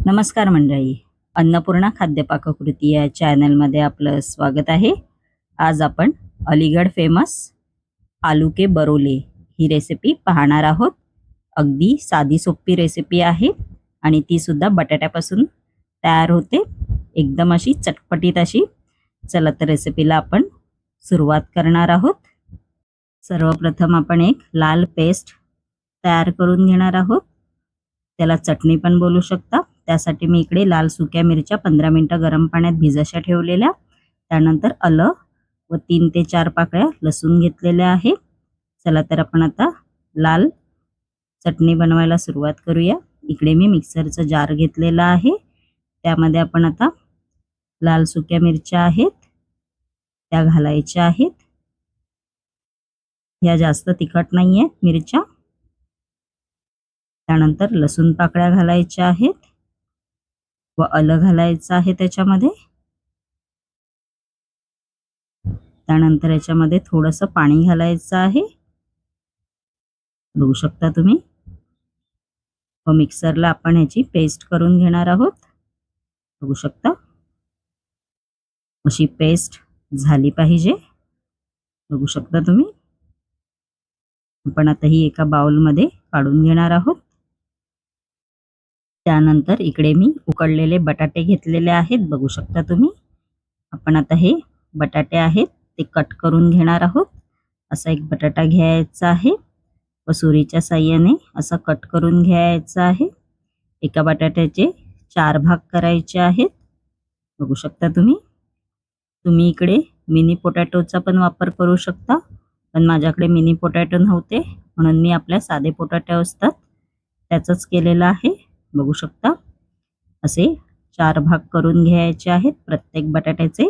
नमस्कार मंडळी. अन्नपूर्णा खाद्य पाककृती या चॅनलमध्ये आपलं स्वागत आहे. आज आपण अलीगड फेमस आलू के बरोले ही रेसिपी पाहणार आहोत. अगदी साधी सोपी रेसिपी आहे आणि ती सुद्धा बटाट्यापासून तयार होते. एकदम अशी चटपटीत अशी. चला तर रेसिपीला आपण सुरुवात करणार आहोत. सर्वप्रथम आपण एक लाल पेस्ट तयार करून घेणार आहोत. त्याला चटणी पण बोलू शकता. त्यासाठी मी इकडे लाल सुक्या मिरच्या 15 मिनिटं गरम पाण्यात भिजवशा ठेवलेल्या. त्यानंतर आलं व 3 ते 4 पाकळ्या लसूण घेतलेल्या आहे. चला तर आपण आता लाल चटणी बनवायला सुरुवात करूया. इकडे मी मिक्सरचा जार घेतलेला आहे. त्यामध्ये आपण आता लाल सुक्या मिरच्या आहेत त्या घालायच्या आहेत. या जास्त तिखट नाहीये मिरच्या. त्यानंतर लसूण पाकळ्या घालायच्या आहेत व आलं घालायचं आहे त्याच्यामध्ये. त्यानंतर याच्यामध्ये थोडंसं पाणी घालायचं आहे, बघू शकता तुम्ही. व मिक्सरला आपण ह्याची पेस्ट करून घेणार आहोत. बघू शकता अशी पेस्ट झाली पाहिजे, बघू शकता तुम्ही. आपण आता ही एका बाउलमध्ये काढून घेणार आहोत. त्यानंतर इकडे मी उकडलेले बटाटे घेतलेले आहेत, बघू शकता तुम्ही. आपण आता हे बटाटे आहेत ते कट करून घेणार आहोत. असा एक बटाटा घ्यायचा आहे व सुरीच्या साहाय्याने असा कट करून घ्यायचा आहे. एका बटाट्याचे 4 भाग करायचे आहेत, बघू शकता तुम्ही. तुम्ही इकडे मिनी पोटॅटोचा पण वापर करू शकता, पण माझ्याकडे मिनी पोटॅटो नव्हते म्हणून मी आपल्या साधे पोटॅटो असतात त्याचंच केलेलं आहे, बघू शकता. असे 4 भाग करून घ्यायचे आहेत प्रत्येक बटाट्याचे,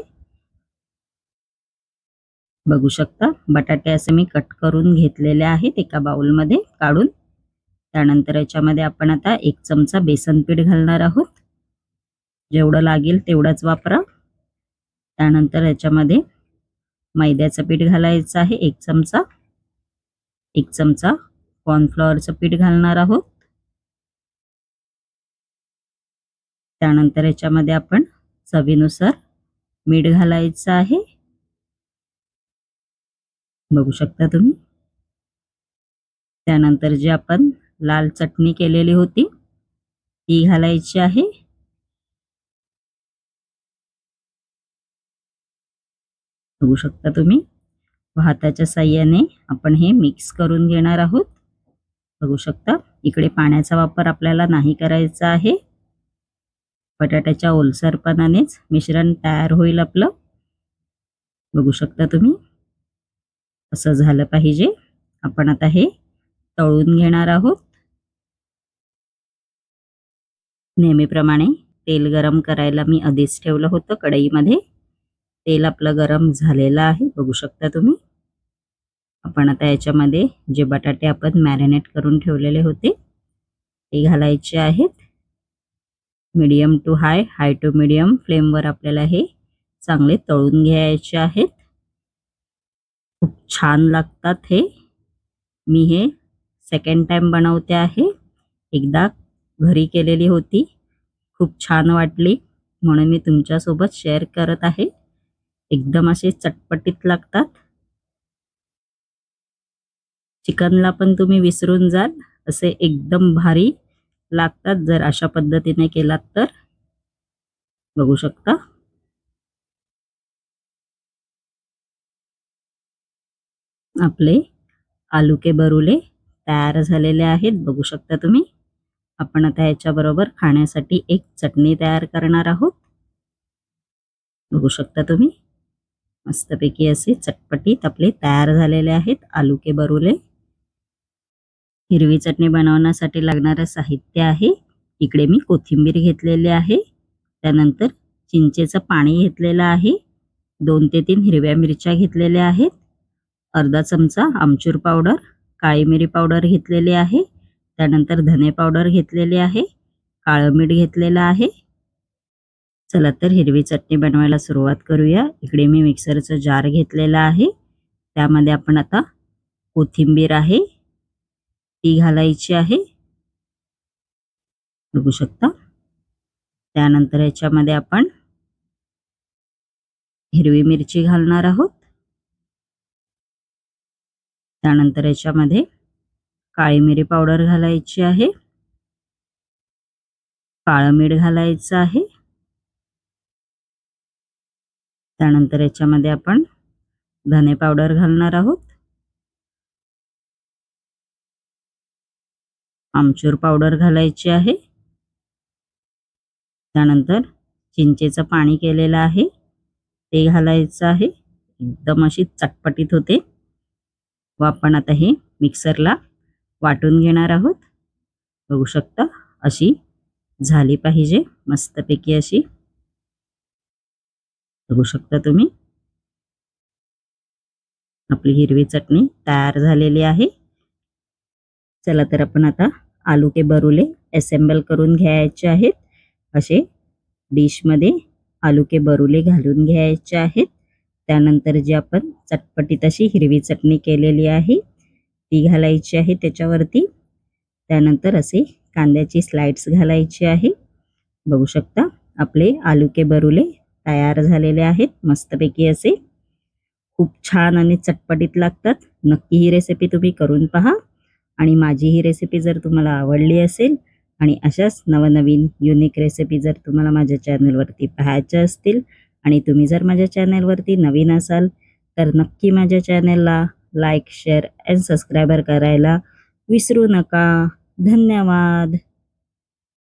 बघू शकता. बटाटे असे मी कट करून घेतलेले आहेत एका बाउलमध्ये काढून. त्यानंतर याच्यामध्ये आपण आता 1 चमचा बेसन पीठ घालणार आहोत. जेवढं लागेल तेवढंच वापरा. त्यानंतर याच्यामध्ये मैद्याचं पीठ घालायचं आहे 1 चमचा. 1 चमचा कॉर्नफ्लॉवरचं पीठ घालणार आहोत. त्यानंतर याच्यामध्ये आपण चवीनुसार मीठ घालायचं आहे, बघू शकता तुम्ही. त्यानंतर जी आपण लाल चटणी केलेली होती ती घालायची आहे. बघू शकता तुम्ही. हाताच्या साहाय्याने आपण हे मिक्स करून घेणार आहोत, बघू शकता. इकडे पाण्याचा वापर आपल्याला नाही करायचा आहे. बटाट्याच्या ओलसरपणानेच मिश्रण तयार होईल आपलं, बघू शकता तुम्ही. असं झालं पाहिजे. आपण आता हे तळून घेणार आहोत. नेहमीप्रमाणे तेल गरम करायला मी आधीच ठेवलं होतं कढईमध्ये. तेल आपलं गरम झालेलं आहे, बघू शकता तुम्ही. आपण आता याच्यामध्ये जे बटाटे आपण मॅरिनेट करून ठेवलेले होते ते घालायचे आहेत. Medium to high, high to medium फ्लेमवर आपल्याला हे चांगले तळून घ्यायचे आहेत. खूप छान लागतात हे. मी हे सेकंड टाइम बनवते आहे. एकदा घरी केलेली होती, खूप छान वाटली म्हणून मी तुमच्यासोबत शेअर करत आहे. एकदम असे चटपटीत लागतात. चिकनला पण तुम्ही विसरून जाल असे एकदम भारी लागतात जर अशा पद्धतीने केलात तर, बघू शकता. आपले आलू के बरुले तयार झालेले आहेत, बघू शकता तुम्ही. आपण आता याच्याबरोबर खाण्यासाठी एक चटणी तयार करणार आहोत, बघू शकता तुम्ही. मस्तपैकी असे चटपटीत आपले तयार झालेले आहेत आलू के बरुले. हिरवी चटणी बनवण्यासाठी लागणारं साहित्य आहे. इकडे मी कोथिंबीर घेतलेली आहे. त्यानंतर चिंचेचं पाणी घेतलेलं आहे. 2 ते 3 हिरव्या मिरच्या घेतलेल्या आहेत. अर्धा चमचा आमचूर पावडर, काळी मिरी पावडर घेतलेली आहे. त्यानंतर धने पावडर घेतलेली आहे. काळं मीठ घेतलेलं आहे. चला तर हिरवी चटणी बनवायला सुरुवात करूया. इकडे मी मिक्सरचा जार घेतलेला आहे. त्यामध्ये आपण आता कोथिंबीर आहे ती घालायची आहे, बघू शकता. त्यानंतर याच्यामध्ये आपण हिरवी मिरची घालणार आहोत. त्यानंतर याच्यामध्ये काळी मिरी पावडर घालायची आहे. काळं मीठ घालायचं आहे. त्यानंतर याच्यामध्ये आपण धने पावडर घालणार आहोत. आमचूर पावडर घालायची आहे. त्यानंतर चिंचेचं पाणी केलेलं आहे ते घालायचं आहे. एकदम अशी चटपटीत होते व आपण आता हे मिक्सरला वाटून घेणार आहोत. बघू शकता अशी झाली पाहिजे मस्तपैकी अशी. बघू शकता तुम्ही आपली हिरवी चटणी तयार झालेली आहे. चला तर आपण आता आलू के बरुले असेंबल करून घ्यायचे आहेत. असे डिशमध्ये आलू के बरुले घालून घ्यायचे आहेत. त्यानंतर जी आपण चटपटीत अशी हिरवी चटणी केलेली आहे ती घालायची आहे त्याच्यावरती. त्यानंतर असे कांद्याची स्लाइड्स घालायची आहे. बघू शकता आपले आलू के बरुले तयार झालेले आहेत मस्तपैकी असे. खूप छान आणि चटपटीत लागतात. नक्की ही रेसिपी तुम्ही करून पहा. आणि माझी ही रेसिपी जर तुम्हाला आवडली असेल आणि अशाच नवनवीन युनिक रेसिपी जर तुम्हाला माझ्या चॅनलवरती पाहायच्या असतील आणि तुम्ही जर माझ्या चॅनलवरती नवीन असाल तर नक्की माझ्या चॅनलला लाईक, शेअर अँड सबस्क्राईबर करायला विसरू नका. धन्यवाद.